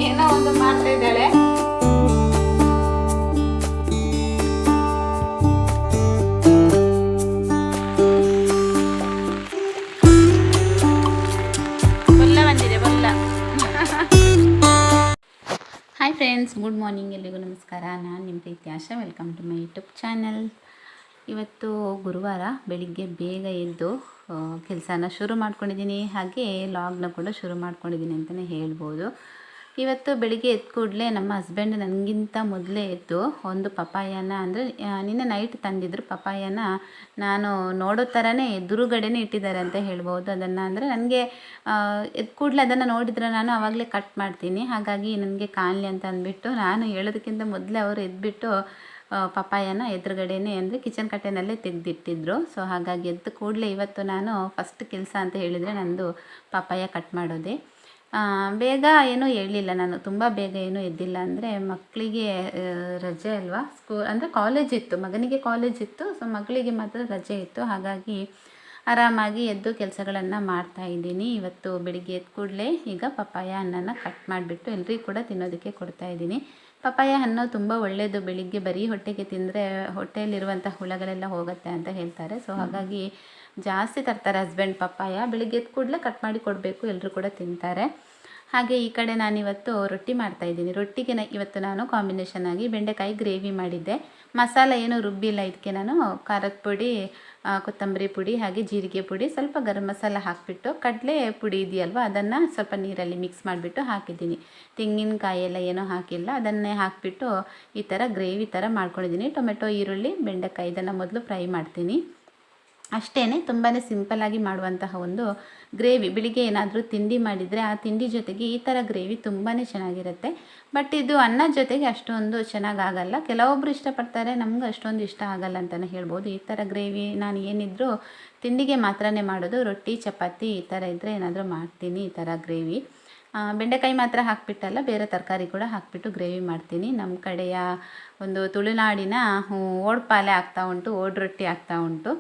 ಏನೋ ಒಂದು ಮಾಡ್ತಾ ಇದ್ದಾಳೆ. ಬೊಲ್ಲ ಬಂದಿದೆ ಬೊಲ್ಲ. ಹಾಯ್ ಫ್ರೆಂಡ್ಸ್, ಗುಡ್ ಮಾರ್ನಿಂಗ್, ಎಲ್ಲಿಗೂ ನಮಸ್ಕಾರ. ನಾನು ನಿಮ್ಮ ಪ್ರೀತಿ Asha. Welcome to my YouTube channel. ಇವತ್ತು ಗುರುವಾರ ಬೆಳಿಗ್ಗೆ ಬೇಗ ಎದ್ದು ಕೆಲಸನ ಶುರು ಮಾಡ್ಕೊಂಡಿದ್ದೀನಿ, ಹಾಗೆ ಲಾಗ್ನ ಕೂಡ ಶುರು ಮಾಡ್ಕೊಂಡಿದ್ದೀನಿ ಅಂತಲೇ ಹೇಳ್ಬೋದು. ಇವತ್ತು ಬೆಳಿಗ್ಗೆ ಎದ್ದು ಕೂಡಲೇ ನಮ್ಮ ಹಸ್ಬೆಂಡ್ ನನಗಿಂತ ಮೊದಲೇ ಎದ್ದು ಒಂದು ಪಪಾಯನ, ಅಂದರೆ ನಿನ್ನೆ ನೈಟ್ ತಂದಿದ್ರು ಪಪಾಯನ, ನಾನು ನೋಡೋ ಥರನೇ ಎದುರುಗಡೆನೇ ಇಟ್ಟಿದ್ದಾರೆ ಅಂತ ಹೇಳ್ಬೋದು. ಅದನ್ನು ಅಂದರೆ ನನಗೆ ಎದ್ದು ಕೂಡಲೇ ಅದನ್ನು ನೋಡಿದರೆ ನಾನು ಆವಾಗಲೇ ಕಟ್ ಮಾಡ್ತೀನಿ, ಹಾಗಾಗಿ ನನಗೆ ಕಾಣಲಿ ಅಂತ ಅಂದ್ಬಿಟ್ಟು ನಾನು ಹೇಳೋದಕ್ಕಿಂತ ಮೊದಲೇ ಅವರು ಎದ್ದುಬಿಟ್ಟು ಪಪಾಯನ ಎದುರುಗಡೆನೇ, ಅಂದರೆ ಕಿಚನ್ ಕಟ್ಟೆನಲ್ಲೇ ತೆಗೆದಿಟ್ಟಿದ್ರು. ಸೊ ಹಾಗಾಗಿ ಎದ್ದು ಕೂಡಲೇ ಇವತ್ತು ನಾನು ಫಸ್ಟ್ ಕೆಲಸ ಅಂತ ಹೇಳಿದರೆ ನಂದು ಪಪಾಯ ಕಟ್ ಮಾಡೋದೆ. ಬೇಗ ಏನೂ ಹೇಳಲಿಲ್ಲ ನಾನು, ತುಂಬ ಬೇಗ ಏನೂ ಎದ್ದಿಲ್ಲ. ಅಂದರೆ ಮಕ್ಕಳಿಗೆ ರಜೆ ಅಲ್ವಾ, ಅಂದರೆ ಕಾಲೇಜ್ ಇತ್ತು, ಮಗನಿಗೆ ಕಾಲೇಜ್ ಇತ್ತು, ಸೊ ಮಗಳಿಗೆ ಮಾತ್ರ ರಜೆ ಇತ್ತು. ಹಾಗಾಗಿ ಆರಾಮಾಗಿ ಎದ್ದು ಕೆಲಸಗಳನ್ನು ಮಾಡ್ತಾಯಿದ್ದೀನಿ. ಇವತ್ತು ಬೆಳಿಗ್ಗೆ ಎದ್ದು ಕೂಡಲೇ ಈಗ ಪಪಾಯ ಹಣ್ಣನ್ನು ಕಟ್ ಮಾಡಿಬಿಟ್ಟು ಎಲ್ರಿಗೂ ಕೂಡ ತಿನ್ನೋದಕ್ಕೆ ಕೊಡ್ತಾಯಿದ್ದೀನಿ. ಪಪಾಯ ಹಣ್ಣು ತುಂಬ ಒಳ್ಳೆಯದು, ಬೆಳಿಗ್ಗೆ ಬರೀ ಹೊಟ್ಟೆಗೆ ತಿಂದರೆ ಹೊಟ್ಟೆಯಲ್ಲಿರುವಂಥ ಹುಳಗಳೆಲ್ಲ ಹೋಗುತ್ತೆ ಅಂತ ಹೇಳ್ತಾರೆ. ಸೊ ಹಾಗಾಗಿ ಜಾಸ್ತಿ ತರ್ತಾರೆ ಹಸ್ಬೆಂಡ್ ಪಪ್ಪಾಯ. ಬೆಳಿಗ್ಗೆ ಎದ್ದು ಕೂಡಲೇ ಕಟ್ ಮಾಡಿ ಕೊಡಬೇಕು, ಎಲ್ಲರೂ ಕೂಡ ತಿಂತಾರೆ. ಹಾಗೆ ಈ ಕಡೆ ನಾನಿವತ್ತು ರೊಟ್ಟಿ ಮಾಡ್ತಾಯಿದ್ದೀನಿ. ರೊಟ್ಟಿಗೆ ಇವತ್ತು ನಾನು ಕಾಂಬಿನೇಷನ್ ಆಗಿ ಬೆಂಡೆಕಾಯಿ ಗ್ರೇವಿ ಮಾಡಿದ್ದೆ. ಮಸಾಲೆ ಏನೂ ರುಬ್ಬಿಲ್ಲ, ಇದಕ್ಕೆ ನಾನು ಖಾರದ ಪುಡಿ, ಕೊತ್ತಂಬರಿ ಪುಡಿ, ಹಾಗೆ ಜೀರಿಗೆ ಪುಡಿ, ಸ್ವಲ್ಪ ಗರಂ ಮಸಾಲ ಹಾಕಿಬಿಟ್ಟು, ಕಡಲೆ ಪುಡಿ ಇದೆಯಲ್ವ ಅದನ್ನು ಸ್ವಲ್ಪ ನೀರಲ್ಲಿ ಮಿಕ್ಸ್ ಮಾಡಿಬಿಟ್ಟು ಹಾಕಿದ್ದೀನಿ. ತೆಂಗಿನಕಾಯಿ ಎಲ್ಲ ಏನೂ ಹಾಕಿಲ್ಲ, ಅದನ್ನೇ ಹಾಕಿಬಿಟ್ಟು ಈ ಥರ ಗ್ರೇವಿ ಥರ ಮಾಡ್ಕೊಂಡಿದ್ದೀನಿ. ಟೊಮೆಟೊ, ಈರುಳ್ಳಿ, ಬೆಂಡೆಕಾಯಿ ಇದನ್ನು ಮೊದಲು ಫ್ರೈ ಮಾಡ್ತೀನಿ. ಅಷ್ಟೇ, ತುಂಬಾ ಸಿಂಪಲ್ಲಾಗಿ ಮಾಡುವಂತಹ ಒಂದು ಗ್ರೇವಿ. ಬೆಳಿಗ್ಗೆ ಏನಾದರೂ ತಿಂಡಿ ಮಾಡಿದರೆ ಆ ತಿಂಡಿ ಜೊತೆಗೆ ಈ ಥರ ಗ್ರೇವಿ ತುಂಬಾ ಚೆನ್ನಾಗಿರುತ್ತೆ. ಬಟ್ ಇದು ಅನ್ನದ ಜೊತೆಗೆ ಅಷ್ಟೊಂದು ಚೆನ್ನಾಗಾಗಲ್ಲ. ಕೆಲವೊಬ್ಬರು ಇಷ್ಟಪಡ್ತಾರೆ, ನಮ್ಗೆ ಅಷ್ಟೊಂದು ಇಷ್ಟ ಆಗಲ್ಲ ಅಂತಲೇ ಹೇಳ್ಬೋದು. ಈ ಥರ ಗ್ರೇವಿ ನಾನು ಏನಿದ್ರೂ ತಿಂಡಿಗೆ ಮಾತ್ರನೇ ಮಾಡೋದು. ರೊಟ್ಟಿ, ಚಪಾತಿ ಈ ಥರ ಇದ್ದರೆ ಏನಾದರೂ ಮಾಡ್ತೀನಿ ಈ ಥರ ಗ್ರೇವಿ. ಬೆಂಡೆಕಾಯಿ ಮಾತ್ರ ಹಾಕಿಬಿಟ್ಟಲ್ಲ, ಬೇರೆ ತರಕಾರಿ ಕೂಡ ಹಾಕಿಬಿಟ್ಟು ಗ್ರೇವಿ ಮಾಡ್ತೀನಿ. ನಮ್ಮ ಕಡೆಯ ಒಂದು ತುಳುನಾಡಿನ ಓಡ್ಪಾಲೆ ಆಗ್ತಾ ಉಂಟು, ಓಡ್ ರೊಟ್ಟಿ ಆಗ್ತಾ ಉಂಟು.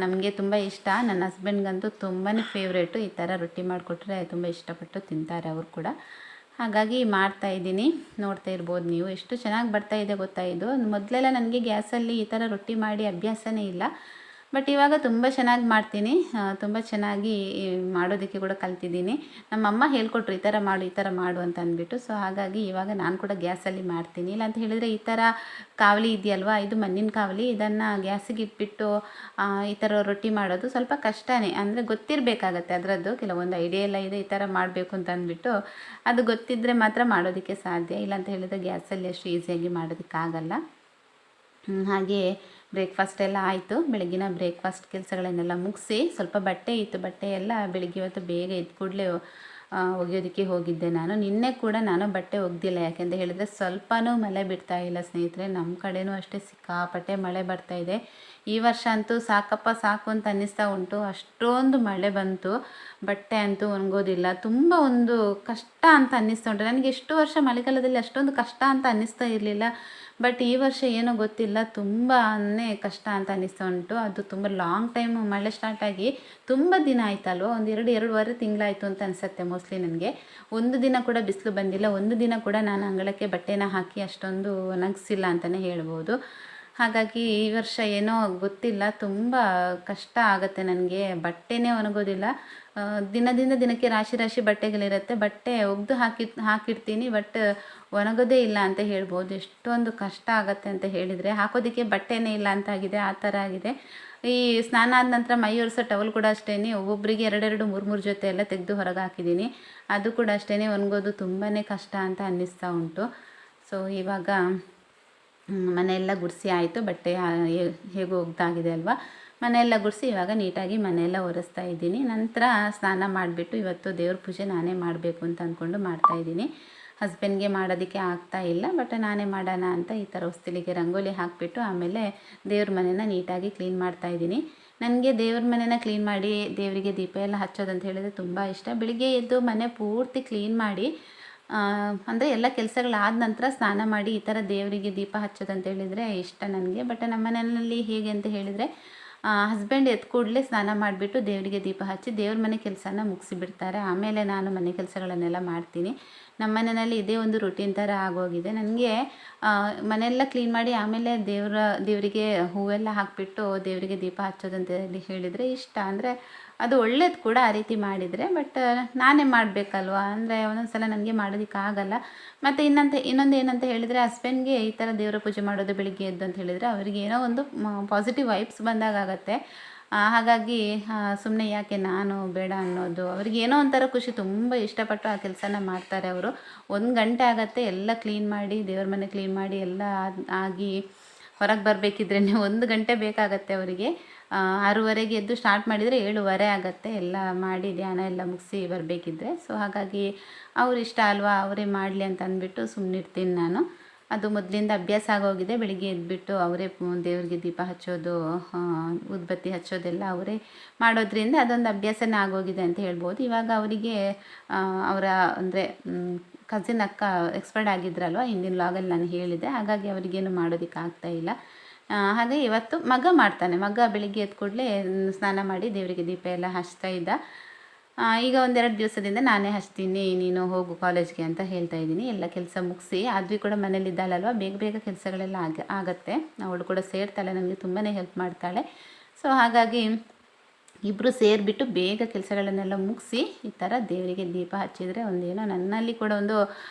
ನಮಗೆ ತುಂಬ ಇಷ್ಟ, ನನ್ನ ಹಸ್ಬೆಂಡ್ಗಂತೂ ತುಂಬಾ ಫೇವ್ರೇಟು. ಈ ಥರ ರೊಟ್ಟಿ ಮಾಡಿಕೊಟ್ರೆ ತುಂಬ ಇಷ್ಟಪಟ್ಟು ತಿಂತಾರೆ ಅವರು ಕೂಡ. ಹಾಗಾಗಿ ಮಾಡ್ತಾಯಿದ್ದೀನಿ, ನೋಡ್ತಾ ಇರ್ಬೋದು ನೀವು. ಎಷ್ಟು ಚೆನ್ನಾಗಿ ಬರ್ತಾಯಿದೆ ಗೊತ್ತಾ ಇದು. ಮೊದಲೆಲ್ಲ ನನಗೆ ಗ್ಯಾಸಲ್ಲಿ ಈ ಥರ ರೊಟ್ಟಿ ಮಾಡಿ ಅಭ್ಯಾಸನೇ ಇಲ್ಲ, ಬಟ್ ಇವಾಗ ತುಂಬ ಚೆನ್ನಾಗಿ ಮಾಡ್ತೀನಿ. ತುಂಬ ಚೆನ್ನಾಗಿ ಮಾಡೋದಕ್ಕೆ ಕೂಡ ಕಲ್ತಿದ್ದೀನಿ. ನಮ್ಮಮ್ಮ ಹೇಳ್ಕೊಟ್ರು ಈ ಥರ ಮಾಡು ಅಂತ ಅಂದ್ಬಿಟ್ಟು. ಸೊ ಹಾಗಾಗಿ ಇವಾಗ ನಾನು ಕೂಡ ಗ್ಯಾಸಲ್ಲಿ ಮಾಡ್ತೀನಿ. ಇಲ್ಲ ಅಂತ ಹೇಳಿದರೆ ಈ ಥರ ಕಾವಲಿ ಇದೆಯಲ್ವ, ಇದು ಮಣ್ಣಿನ ಕಾವಲಿ, ಇದನ್ನು ಗ್ಯಾಸಿಗೆ ಇಟ್ಬಿಟ್ಟು ಈ ಥರ ರೊಟ್ಟಿ ಮಾಡೋದು ಸ್ವಲ್ಪ ಕಷ್ಟನೇ. ಅಂದರೆ ಗೊತ್ತಿರಬೇಕಾಗತ್ತೆ ಅದರದ್ದು, ಕೆಲವೊಂದು ಐಡಿಯಾ ಎಲ್ಲ ಇದೆ ಈ ಥರ ಮಾಡಬೇಕು ಅಂತ ಅಂದ್ಬಿಟ್ಟು. ಅದು ಗೊತ್ತಿದ್ದರೆ ಮಾತ್ರ ಮಾಡೋದಕ್ಕೆ ಸಾಧ್ಯ, ಇಲ್ಲ ಅಂತ ಹೇಳಿದರೆ ಗ್ಯಾಸಲ್ಲಿ ಅಷ್ಟು ಈಸಿಯಾಗಿ ಮಾಡೋದಕ್ಕಾಗಲ್ಲ. ಹಾಗೆ ಬ್ರೇಕ್ಫಾಸ್ಟ್ ಎಲ್ಲ ಆಯಿತು. ಬೆಳಗಿನ ಬ್ರೇಕ್ಫಾಸ್ಟ್ ಕೆಲಸಗಳನ್ನೆಲ್ಲ ಮುಗಿಸಿ ಸ್ವಲ್ಪ ಬಟ್ಟೆ ಇತ್ತು, ಬಟ್ಟೆ ಎಲ್ಲ ಬೆಳಿಗ್ಗೆ ಇವತ್ತು ಬೇಗ ಎದ್ದು ಕೂಡಲೇ ಒಗೆಯೋದಕ್ಕೆ ಹೋಗಿದ್ದೆ ನಾನು. ನಿನ್ನೆ ಕೂಡ ನಾನು ಬಟ್ಟೆ ಒಗೆದಿಲ್ಲ, ಯಾಕೆಂತ ಹೇಳಿದರೆ ಸ್ವಲ್ಪನೂ ಮಳೆ ಬಿಡ್ತಾ ಇಲ್ಲ ಸ್ನೇಹಿತರೆ. ನಮ್ಮ ಕಡೆನೂ ಅಷ್ಟೇ ಸಿಕ್ಕಾಪಟ್ಟೆ ಮಳೆ ಬರ್ತಾಯಿದೆ. ಈ ವರ್ಷ ಅಂತೂ ಸಾಕಪ್ಪ ಸಾಕು ಅಂತ ಅನ್ನಿಸ್ತಾ ಉಂಟು, ಅಷ್ಟೊಂದು ಮಳೆ ಬಂತು. ಬಟ್ಟೆ ಅಂತೂ ಒಣಗೋದಿಲ್ಲ, ತುಂಬ ಒಂದು ಕಷ್ಟ ಅಂತ ಅನ್ನಿಸ್ತಾ ಉಂಟು. ನನಗೆ ಎಷ್ಟು ವರ್ಷ ಮಳೆಗಾಲದಲ್ಲಿ ಅಷ್ಟೊಂದು ಕಷ್ಟ ಅಂತ ಅನ್ನಿಸ್ತಾ ಇರಲಿಲ್ಲ, ಬಟ್ ಈ ವರ್ಷ ಏನೋ ಗೊತ್ತಿಲ್ಲ, ತುಂಬಾ ಕಷ್ಟ ಅಂತ ಅನ್ನಿಸ್ತಾ ಉಂಟು. ಅದು ತುಂಬ ಲಾಂಗ್ ಟೈಮ್ ಮಳೆ ಸ್ಟಾರ್ಟಾಗಿ ತುಂಬ ದಿನ ಆಯ್ತಲ್ವ, ಒಂದು ಎರಡೂವರೆ ತಿಂಗಳಾಯಿತು ಅಂತ ಅನಿಸುತ್ತೆ ಮೋಸ್ಟ್ಲಿ. ನನಗೆ ಒಂದು ದಿನ ಕೂಡ ಬಿಸಿಲು ಬಂದಿಲ್ಲ, ಒಂದು ದಿನ ಕೂಡ ನಾನು ಅಂಗಳಕ್ಕೆ ಬಟ್ಟೆನ ಹಾಕಿ ಅಷ್ಟೊಂದು ಒಣಗಿಸಿಲ್ಲ ಅಂತಲೇ ಹೇಳ್ಬೋದು. ಹಾಗಾಗಿ ಈ ವರ್ಷ ಏನೋ ಗೊತ್ತಿಲ್ಲ, ತುಂಬ ಕಷ್ಟ ಆಗುತ್ತೆ ನನಗೆ. ಬಟ್ಟೆನೇ ಒಣಗೋದಿಲ್ಲ, ದಿನದಿಂದ ದಿನಕ್ಕೆ ರಾಶಿ ಬಟ್ಟೆಗಳಿರುತ್ತೆ. ಬಟ್ಟೆ ಒಗೆದು ಹಾಕಿಡ್ತೀನಿ, ಬಟ್ ಒಣಗೋದೇ ಇಲ್ಲ ಅಂತ ಹೇಳ್ಬೋದು. ಎಷ್ಟೊಂದು ಕಷ್ಟ ಆಗುತ್ತೆ ಅಂತ ಹೇಳಿದರೆ, ಹಾಕೋದಕ್ಕೆ ಬಟ್ಟೆನೇ ಇಲ್ಲ ಅಂತಾಗಿದೆ, ಆ ಥರ ಆಗಿದೆ. ಈ ಸ್ನಾನ ಆದ ನಂತರ ಮೈ ಒರೆಸೋ ಟವಲ್ ಕೂಡ ಅಷ್ಟೇ, ಒಬ್ಬೊಬ್ಬರಿಗೆ 2-3 ಜೊತೆ ಎಲ್ಲ ತೆಗೆದು ಹೊರಗೆ ಹಾಕಿದ್ದೀನಿ. ಅದು ಕೂಡ ಅಷ್ಟೇ, ಒಣಗೋದು ತುಂಬಾ ಕಷ್ಟ ಅಂತ ಅನ್ನಿಸ್ತಾ ಉಂಟು. ಸೊ ಇವಾಗ ಮನೆಯೆಲ್ಲ ಗುಡಿಸಿ ಆಯಿತು, ಬಟ್ಟೆ ಹೇಗೂ ಒಗ್ದಾಗಿದೆ ಅಲ್ವಾ. ಮನೆಯೆಲ್ಲ ಗುಡಿಸಿ ಇವಾಗ ನೀಟಾಗಿ ಮನೆಯೆಲ್ಲ ಒರೆಸ್ತಾ ಇದ್ದೀನಿ. ನಂತರ ಸ್ನಾನ ಮಾಡಿಬಿಟ್ಟು ಇವತ್ತು ದೇವ್ರ ಪೂಜೆ ನಾನೇ ಮಾಡಬೇಕು ಅಂತ ಅಂದ್ಕೊಂಡು ಮಾಡ್ತಾಯಿದ್ದೀನಿ. ಹಸ್ಬೆಂಡ್ಗೆ ಮಾಡೋದಕ್ಕೆ ಆಗ್ತಾ ಇಲ್ಲ, ಬಟ್ ನಾನೇ ಮಾಡೋಣ ಅಂತ ಈ ಥರ ಹೊಸ್ತಿಲಿಗೆ ರಂಗೋಲಿ ಹಾಕಿಬಿಟ್ಟು ಆಮೇಲೆ ದೇವ್ರ ಮನೆನ ನೀಟಾಗಿ ಕ್ಲೀನ್ ಮಾಡ್ತಾಯಿದ್ದೀನಿ. ನನಗೆ ದೇವ್ರ ಮನೆನ ಕ್ಲೀನ್ ಮಾಡಿ ದೇವರಿಗೆ ದೀಪ ಎಲ್ಲ ಹಚ್ಚೋದಂತ ಹೇಳಿದರೆ ತುಂಬ ಇಷ್ಟ. ಬೆಳಿಗ್ಗೆ ಎದ್ದು ಮನೆ ಪೂರ್ತಿ ಕ್ಲೀನ್ ಮಾಡಿ, ಅಂದರೆ ಎಲ್ಲ ಕೆಲಸಗಳಾದ ನಂತರ ಸ್ನಾನ ಮಾಡಿ ಈ ಥರ ದೇವರಿಗೆ ದೀಪ ಹಚ್ಚೋದಂತ ಹೇಳಿದರೆ ಇಷ್ಟ ನನಗೆ. ಬಟ್ ನಮ್ಮ ಮನೆಯಲ್ಲಿ ಹೇಗೆ ಅಂತ ಹೇಳಿದರೆ, ಹಸ್ಬೆಂಡ್ ಎದ್ದು ಕೂಡಲೇ ಸ್ನಾನ ಮಾಡಿಬಿಟ್ಟು ದೇವರಿಗೆ ದೀಪ ಹಚ್ಚಿ ದೇವ್ರ ಮನೆ ಕೆಲಸನ ಮುಗಿಸಿಬಿಡ್ತಾರೆ. ಆಮೇಲೆ ನಾನು ಮನೆ ಕೆಲಸಗಳನ್ನೆಲ್ಲ ಮಾಡ್ತೀನಿ. ನಮ್ಮ ಮನೆಯಲ್ಲಿ ಇದೇ ಒಂದು ರುಟೀನ್ ಥರ ಆಗೋಗಿದೆ. ನನಗೆ ಮನೆಯೆಲ್ಲ ಕ್ಲೀನ್ ಮಾಡಿ ಆಮೇಲೆ ದೇವರಿಗೆ ಹೂವೆಲ್ಲ ಹಾಕಿಬಿಟ್ಟು ದೇವರಿಗೆ ದೀಪ ಹಚ್ಚೋದಂತೇಳಿ ಹೇಳಿದರೆ ಇಷ್ಟ. ಅಂದರೆ ಅದು ಒಳ್ಳೇದು ಕೂಡ ಆ ರೀತಿ ಮಾಡಿದರೆ. ಬಟ್ ನಾನೇ ಮಾಡಬೇಕಲ್ವ, ಅಂದರೆ ಒಂದೊಂದು ಸಲ ನನಗೆ ಮಾಡೋದಕ್ಕಾಗಲ್ಲ. ಮತ್ತು ಇನ್ನೊಂದು ಏನಂತ ಹೇಳಿದರೆ, ಹಸ್ಬೆಂಡ್ಗೆ ಈ ಥರ ದೇವರ ಪೂಜೆ ಮಾಡೋದು ಬೆಳಿಗ್ಗೆ ಎದ್ದು ಅಂತ ಹೇಳಿದರೆ ಅವರಿಗೆ ಏನೋ ಒಂದು ಪಾಸಿಟಿವ್ ವೈಬ್ಸ್ ಬಂದಾಗತ್ತೆ. ಹಾಗಾಗಿ ಸುಮ್ಮನೆ ಯಾಕೆ ನಾನು ಬೇಡ ಅನ್ನೋದು, ಅವ್ರಿಗೆ ಏನೋ ಒಂಥರ ಖುಷಿ. ತುಂಬ ಇಷ್ಟಪಟ್ಟು ಆ ಕೆಲಸನ ಮಾಡ್ತಾರೆ ಅವರು. 1 ಗಂಟೆ ಆಗುತ್ತೆ ಎಲ್ಲ ಕ್ಲೀನ್ ಮಾಡಿ, ದೇವ್ರ ಮನೆ ಕ್ಲೀನ್ ಮಾಡಿ ಎಲ್ಲ ಆಗಿ ಹೊರಗೆ ಬರಬೇಕಿದ್ರೆ 1 ಗಂಟೆ ಬೇಕಾಗತ್ತೆ ಅವರಿಗೆ. 6:30ಗೆ ಎದ್ದು ಸ್ಟಾರ್ಟ್ ಮಾಡಿದರೆ 7:15 ಆಗುತ್ತೆ ಎಲ್ಲ ಮಾಡಿ ಧ್ಯಾನ ಎಲ್ಲ ಮುಗಿಸಿ ಬರಬೇಕಿದ್ರೆ. ಸೊ ಹಾಗಾಗಿ ಅವ್ರು ಇಷ್ಟ ಅಲ್ವಾ, ಅವರೇ ಮಾಡಲಿ ಅಂತ ಅಂದ್ಬಿಟ್ಟು ಸುಮ್ಮನಿರ್ತೀನಿ ನಾನು. ಅದು ಮೊದಲಿಂದ ಅಭ್ಯಾಸ ಆಗೋಗಿದೆ. ಬೆಳಿಗ್ಗೆ ಎದ್ದುಬಿಟ್ಟು ಅವರೇ ದೇವರಿಗೆ ದೀಪ ಹಚ್ಚೋದು, ಉದ್ಬತ್ತಿ ಹಚ್ಚೋದೆಲ್ಲ ಅವರೇ ಮಾಡೋದ್ರಿಂದ ಅದೊಂದು ಅಭ್ಯಾಸನೇ ಆಗೋಗಿದೆ ಅಂತ ಹೇಳ್ಬೋದು. ಇವಾಗ ಅವರಿಗೆ ಅವರ ಅಂದರೆ ಕಸಿನ್ ಅಕ್ಕ ಎಕ್ಸ್ಪೈರ್ಡ್ ಆಗಿದ್ರಲ್ವ, ಹಿಂದಿನ ಲಾಗಲ್ಲಿ ನಾನು ಹೇಳಿದೆ. ಹಾಗಾಗಿ ಅವರಿಗೇನು ಮಾಡೋದಕ್ಕೆ ಆಗ್ತಾಯಿಲ್ಲ. ಹಾಗೆ ಇವತ್ತು ಮಗ ಮಾಡ್ತಾನೆ. ಮಗ ಬೆಳಿಗ್ಗೆ ಎದ್ದ ಕೂಡಲೇ ಸ್ನಾನ ಮಾಡಿ ದೇವರಿಗೆ ದೀಪ ಎಲ್ಲ ಹಚ್ತಾ ಇದ್ದ. ಈಗ 1-2 ದಿವಸದಿಂದ ನಾನೇ ಹಚ್ತೀನಿ, ನೀನು ಹೋಗು ಕಾಲೇಜ್ಗೆ ಅಂತ ಹೇಳ್ತಾ ಇದ್ದೀನಿ. ಎಲ್ಲ ಕೆಲಸ ಮುಗಿಸಿ ಆದ್ವಿ ಕೂಡ ಮನೇಲಿದ್ದಾಳಲ್ವ, ಬೇಗ ಬೇಗ ಕೆಲಸಗಳೆಲ್ಲ ಆಗತ್ತೆ. ಅವಳು ಕೂಡ ಸೇರ್ತಾಳೆ, ನನಗೆ ತುಂಬಾ ಹೆಲ್ಪ್ ಮಾಡ್ತಾಳೆ. ಸೊ ಹಾಗಾಗಿ ಇಬ್ಬರು ಸೇರಿಬಿಟ್ಟು ಬೇಗ ಕೆಲಸಗಳನ್ನೆಲ್ಲ ಮುಗಿಸಿ ಈ ಥರ ದೇವರಿಗೆ ದೀಪ ಹಚ್ಚಿದರೆ ಒಂದೇನೋ ನನ್ನಲ್ಲಿ ಕೂಡ ಒಂದು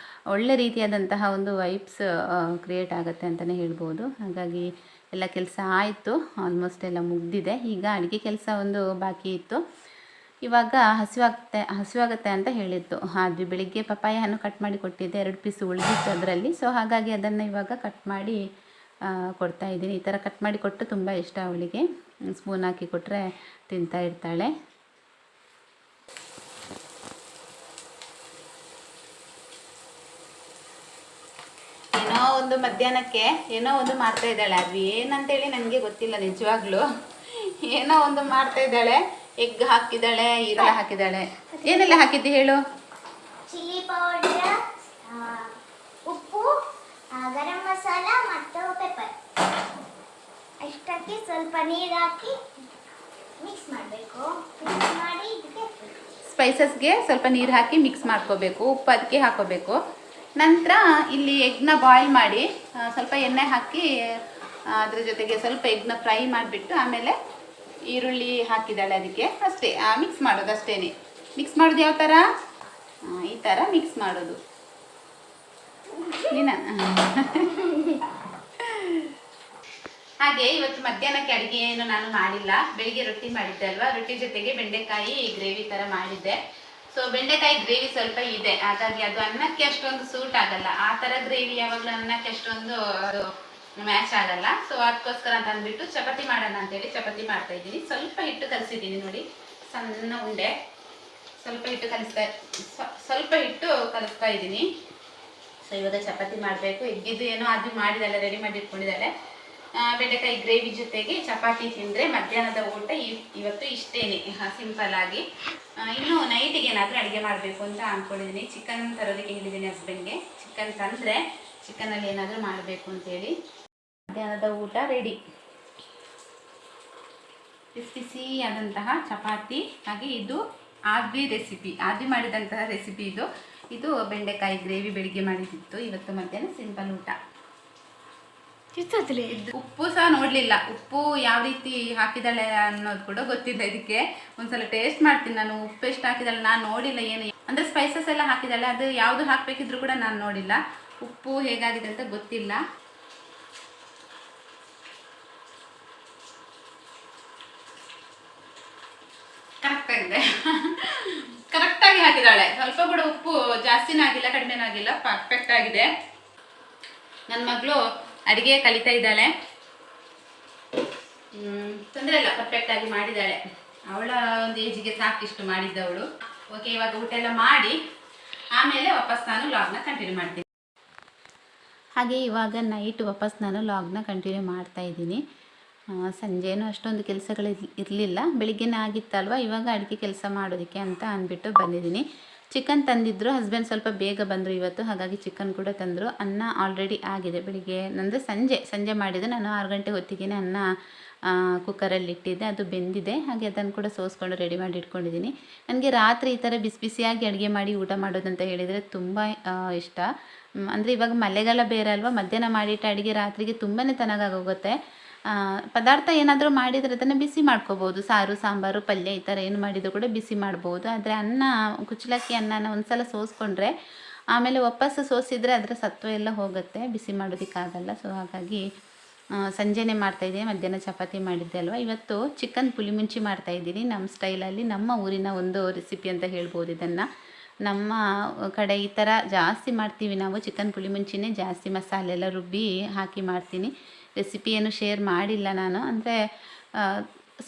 ಒಳ್ಳೆ ರೀತಿಯಾದಂತಹ ಒಂದು ವೈಬ್ಸ್ ಕ್ರಿಯೇಟ್ ಆಗುತ್ತೆ ಅಂತಲೇ ಹೇಳ್ಬೋದು. ಹಾಗಾಗಿ ಎಲ್ಲ ಕೆಲಸ ಆಯಿತು, ಆಲ್ಮೋಸ್ಟ್ ಎಲ್ಲ ಮುಗಿದಿದೆ. ಈಗ ಅಡುಗೆ ಕೆಲಸ ಒಂದು ಬಾಕಿ ಇತ್ತು. ಇವಾಗ ಹಸಿವಾಗುತ್ತೆ ಅಂತ ಹೇಳಿತ್ತು. ಅದು ಬೆಳಿಗ್ಗೆ ಪಪ್ಪಾಯ ಹಣ್ಣು ಕಟ್ ಮಾಡಿ ಕೊಟ್ಟಿದ್ದೆ, 2 ಪೀಸ್ ಉಳಿದಿತ್ತು ಅದರಲ್ಲಿ. ಸೊ ಹಾಗಾಗಿ ಅದನ್ನು ಇವಾಗ ಕಟ್ ಮಾಡಿ ಕೊಡ್ತಾಯಿದ್ದೀನಿ. ಈ ಥರ ಕಟ್ ಮಾಡಿ ಕೊಟ್ಟು ತುಂಬ ಇಷ್ಟ ಅವಳಿಗೆ. ಸ್ಪೂನ್ ಹಾಕಿ ಕೊಟ್ಟರೆ ತಿಂತಾ ಇರ್ತಾಳೆ. ಏನೋ ಒಂದು ಮಧ್ಯಾಹ್ನಕ್ಕೆ ಏನೋ ಒಂದು ಮಾಡ್ತಾ ಇದ್ದಾಳೆ. ಅದು ಏನಂತೇಳಿ ನನಗೆ ಗೊತ್ತಿಲ್ಲ ನಿಜವಾಗ್ಲೂ. ಏನೋ ಒಂದು ಮಾಡ್ತಾ ಇದ್ದಾಳೆ. ಎಗ್ ಹಾಕಿದ್ದಾಳೆ, ಈರುಳ್ಳಿ ಹಾಕಿದ್ದಾಳೆ. ಏನೆಲ್ಲ ಹಾಕಿದ್ದಿ ಹೇಳು? ಚಿಲ್ಲಿ ಪೌಡರ್, ಉಪ್ಪು, ಗರಂ ಮಸಾಲ ಮತ್ತು ಪೆಪ್ಪರ್ ಅಷ್ಟಕ್ಕೆ ಸ್ವಲ್ಪ ನೀರು ಹಾಕಿ ಮಿಕ್ಸ್ ಮಾಡಬೇಕು. ಮಿಕ್ಸ್ ಮಾಡಿ ಇದಕ್ಕೆ ಸ್ಪೈಸಸ್ಗೆ ಸ್ವಲ್ಪ ನೀರು ಹಾಕಿ ಮಿಕ್ಸ್ ಮಾಡ್ಕೋಬೇಕು. ಉಪ್ಪು ಅದಕ್ಕೆ ಹಾಕೋಬೇಕು. ನಂತರ ಇಲ್ಲಿ ಎಗ್ನ ಬಾಯ್ಲ್ ಮಾಡಿ ಸ್ವಲ್ಪ ಎಣ್ಣೆ ಹಾಕಿ ಅದ್ರ ಜೊತೆಗೆ ಸ್ವಲ್ಪ ಎಗ್ನ ಫ್ರೈ ಮಾಡಿಬಿಟ್ಟು ಆಮೇಲೆ ಈರುಳ್ಳಿ ಹಾಕಿದ್ದಾಳೆ ಅದಕ್ಕೆ. ಅಷ್ಟೇ ಮಿಕ್ಸ್ ಮಾಡೋದು ಅಷ್ಟೇ. ಮಿಕ್ಸ್ ಮಾಡೋದು ಯಾವ ಥರ? ಈ ಥರ ಮಿಕ್ಸ್ ಮಾಡೋದು. ಹಾಗೆ ಇವತ್ತು ಮಧ್ಯಾಹ್ನಕ್ಕೆ ಅಡುಗೆ ಏನು ನಾನು ಮಾಡಿಲ್ಲ. ಬೆಳಿಗ್ಗೆ ರೊಟ್ಟಿ ಮಾಡಿದ್ದೆ ಅಲ್ವಾ, ರೊಟ್ಟಿ ಜೊತೆಗೆ ಬೆಂಡೆಕಾಯಿ ಗ್ರೇವಿ ಥರ ಮಾಡಿದ್ದೆ. ಸೊ ಬೆಂಡೆಕಾಯಿ ಗ್ರೇವಿ ಸ್ವಲ್ಪ ಇದೆ, ಹಾಗಾಗಿ ಅದು ಅನ್ನಕ್ಕೆ ಅಷ್ಟೊಂದು ಸೂಟ್ ಆಗಲ್ಲ. ಆ ಥರ ಗ್ರೇವಿ ಯಾವಾಗಲೂ ಅನ್ನಕ್ಕೆ ಅಷ್ಟೊಂದು ಅದು ಮ್ಯಾಚ್ ಆಗಲ್ಲ. ಸೊ ಅದಕ್ಕೋಸ್ಕರ ಅಂತ ಅಂದ್ಬಿಟ್ಟು ಚಪಾತಿ ಮಾಡೋಣ ಅಂತೇಳಿ ಚಪಾತಿ ಮಾಡ್ತಾ ಇದ್ದೀನಿ. ಸ್ವಲ್ಪ ಹಿಟ್ಟು ಕಲಿಸಿದ್ದೀನಿ ನೋಡಿ, ಸಣ್ಣ ಉಂಡೆ. ಸ್ವಲ್ಪ ಹಿಟ್ಟು ಕಲಿಸ್ತಾ ಇದ್ದೀನಿ. ಸೊ ಇವಾಗ ಚಪಾತಿ ಮಾಡಬೇಕು. ಎಗ್ಗಿದ್ದು ಏನೋ ಅದು ಮಾಡಿದಾಳೆ, ರೆಡಿ ಮಾಡಿ ಇಟ್ಕೊಂಡಿದ್ದಾಳೆ. ಬೆಂಡೆಕಾಯಿ ಗ್ರೇವಿ ಜೊತೆಗೆ ಚಪಾತಿ ತಿಂದರೆ ಮಧ್ಯಾಹ್ನದ ಊಟ ಇವತ್ತು ಇಷ್ಟೇನೆ, ಸಿಂಪಲ್ ಆಗಿ. ಇನ್ನು ನೈಟಿಗೆ ಏನಾದರೂ ಅಡುಗೆ ಮಾಡಬೇಕು ಅಂತ ಅಂದ್ಕೊಂಡಿದ್ದೀನಿ. ಚಿಕನ್ ತರೋದಕ್ಕೆ ಹೇಳಿದ್ದೀನಿ ಹಸ್ಬೆಂಡ್ಗೆ. ಚಿಕನ್ ತಂದರೆ ಚಿಕನಲ್ಲಿ ಏನಾದರೂ ಮಾಡಬೇಕು ಅಂತೇಳಿ. ಮಧ್ಯಾಹ್ನದ ಊಟ ರೆಡಿ. ಬಿಸಿ ಆದಂತಹ ಚಪಾತಿ. ಹಾಗೆ ಇದು ಆದ್ವಿ ಮಾಡಿದಂತಹ ರೆಸಿಪಿ ಇದು ಬೆಂಡೆಕಾಯಿ ಗ್ರೇವಿ ಬೆಳಿಗ್ಗೆ ಮಾಡಿದ್ದು. ಇವತ್ತು ಮಧ್ಯಾಹ್ನ ಸಿಂಪಲ್ ಊಟ. ಉಪ್ಪು ಸಹ ನೋಡಲಿಲ್ಲ, ಉಪ್ಪು ಯಾವ ರೀತಿ ಹಾಕಿದಾಳೆ ಅನ್ನೋದು ಕೂಡ ಗೊತ್ತಿಲ್ಲ. ಇದಕ್ಕೆ ಒಂದ್ಸಲ ಟೇಸ್ಟ್ ಮಾಡ್ತೀನಿ ನಾನು. ಉಪ್ಪು ಎಷ್ಟು ಹಾಕಿದಾಳೆ ನಾನು ನೋಡಿಲ್ಲ. ಏನು ಅಂದರೆ ಸ್ಪೈಸಸ್ ಎಲ್ಲ ಹಾಕಿದಾಳೆ, ಅದು ಯಾವುದು ಹಾಕಬೇಕಿದ್ರು ಕೂಡ ನಾನು ನೋಡಿಲ್ಲ. ಉಪ್ಪು ಹೇಗಾಗಿದೆ ಅಂತ ಗೊತ್ತಿಲ್ಲ. ಕರೆಕ್ಟಾಗಿ ಹಾಕಿದಾಳೆ. ಸ್ವಲ್ಪ ಕೂಡ ಉಪ್ಪು ಜಾಸ್ತಿನೂ ಆಗಿಲ್ಲ, ಕಡಿಮೆನೂ ಆಗಿಲ್ಲ, ಪರ್ಫೆಕ್ಟ್ ಆಗಿದೆ. ನನ್ನ ಮಗಳು ಅಡುಗೆ ಕಲಿತಾ ಇದ್ದಾಳೆ. ತೊಂದರೆ ಇಲ್ಲ, ಪರ್ಫೆಕ್ಟ್ ಆಗಿ ಮಾಡಿದ್ದಾಳೆ. ಅವಳ ಒಂದು ಏಜಿಗೆ ಸಾಕಿಷ್ಟು ಮಾಡಿದ್ದವಳು. ಓಕೆ, ಇವಾಗ ಊಟ ಎಲ್ಲ ಮಾಡಿ ಆಮೇಲೆ ವಾಪಸ್ ನಾನು ಲಾಗ್ನ ಕಂಟಿನ್ಯೂ ಮಾಡ್ತೀನಿ. ಹಾಗೆ ಇವಾಗ ನೈಟ್ ವಾಪಸ್ ನಾನು ಲಾಗ್ನ ಕಂಟಿನ್ಯೂ ಮಾಡ್ತಾ ಇದ್ದೀನಿ. ಸಂಜೆನೂ ಅಷ್ಟೊಂದು ಕೆಲಸಗಳು ಇರಲಿಲ್ಲ, ಬೆಳಿಗ್ಗೆನೇ ಆಗಿತ್ತಲ್ವ. ಇವಾಗ ಅಡುಗೆ ಕೆಲಸ ಮಾಡೋದಕ್ಕೆ ಅಂತ ಅಂದ್ಬಿಟ್ಟು ಬಂದಿದ್ದೀನಿ. ಚಿಕನ್ ತಂದಿದ್ದರು, ಹಸ್ಬೆಂಡ್ ಸ್ವಲ್ಪ ಬೇಗ ಬಂದರು ಇವತ್ತು, ಹಾಗಾಗಿ ಚಿಕನ್ ಕೂಡ ತಂದರು. ಅನ್ನ ಆಲ್ರೆಡಿ ಆಗಿದೆ, ಬೆಳಿಗ್ಗೆ ಅಂದರೆ ಸಂಜೆ ಮಾಡಿದೆ. ನಾನು 6 ಗಂಟೆ ಹೊತ್ತಿಗೆ ಅನ್ನ ಕುಕ್ಕರಲ್ಲಿ ಇಟ್ಟಿದ್ದೆ, ಅದು ಬೆಂದಿದೆ. ಹಾಗೆ ಅದನ್ನು ಕೂಡ ಸೋಸ್ಕೊಂಡು ರೆಡಿ ಮಾಡಿ ಇಟ್ಕೊಂಡಿದ್ದೀನಿ. ನನಗೆ ರಾತ್ರಿ ಈ ಥರ ಬಿಸಿ ಬಿಸಿಯಾಗಿ ಅಡುಗೆ ಮಾಡಿ ಊಟ ಮಾಡೋದಂತ ಹೇಳಿದರೆ ತುಂಬ ಇಷ್ಟ. ಅಂದರೆ ಇವಾಗ ಮಳೆಗಾಲ ಬೇರೆ ಅಲ್ವಾ, ಮಧ್ಯಾಹ್ನ ಮಾಡಿಟ್ಟ ಅಡುಗೆ ರಾತ್ರಿಗೆ ತುಂಬಾ ಚೆನ್ನಾಗಾಗೋಗುತ್ತೆ. ಪದಾರ್ಥ ಏನಾದರೂ ಮಾಡಿದರೆ ಅದನ್ನು ಬಿಸಿ ಮಾಡ್ಕೋಬೋದು, ಸಾರು ಸಾಂಬಾರು ಪಲ್ಯ ಈ ಥರ ಏನು ಮಾಡಿದರೂ ಕೂಡ ಬಿಸಿ ಮಾಡ್ಬೋದು. ಆದರೆ ಅನ್ನ ಕುಚ್ಚಲಕ್ಕಿ ಅನ್ನನ ಒಂದು ಸಲ ಸೋಸ್ಕೊಂಡ್ರೆ ಆಮೇಲೆ ವಾಪಸ್ಸು ಸೋಸಿದರೆ ಅದರ ಸತ್ವ ಎಲ್ಲ ಹೋಗುತ್ತೆ, ಬಿಸಿ ಮಾಡೋದಕ್ಕಾಗಲ್ಲ. ಸೊ ಹಾಗಾಗಿ ಸಂಜೆನೇ ಮಾಡ್ತಾಯಿದ್ದೆ, ಮಧ್ಯಾಹ್ನ ಚಪಾತಿ ಮಾಡಿದ್ದೆ ಅಲ್ವಾ. ಇವತ್ತು ಚಿಕನ್ ಪುಳಿ ಮುಂಚಿ ಮಾಡ್ತಾಯಿದ್ದೀನಿ ನಮ್ಮ ಸ್ಟೈಲಲ್ಲಿ, ನಮ್ಮ ಊರಿನ ಒಂದು ರೆಸಿಪಿ ಅಂತ ಹೇಳ್ಬೋದು ಇದನ್ನು. ನಮ್ಮ ಕಡೆ ಈ ಥರ ಜಾಸ್ತಿ ಮಾಡ್ತೀವಿ ನಾವು, ಚಿಕನ್ ಪುಳಿ ಮುಂಚಿನೇ ಜಾಸ್ತಿ ಮಸಾಲೆ ಎಲ್ಲ ರುಬ್ಬಿ ಹಾಕಿ ಮಾಡ್ತೀನಿ. ರೆಸಿಪಿ ಏನು ಶೇರ್ ಮಾಡಿಲ್ಲ ನಾನು, ಅಂದರೆ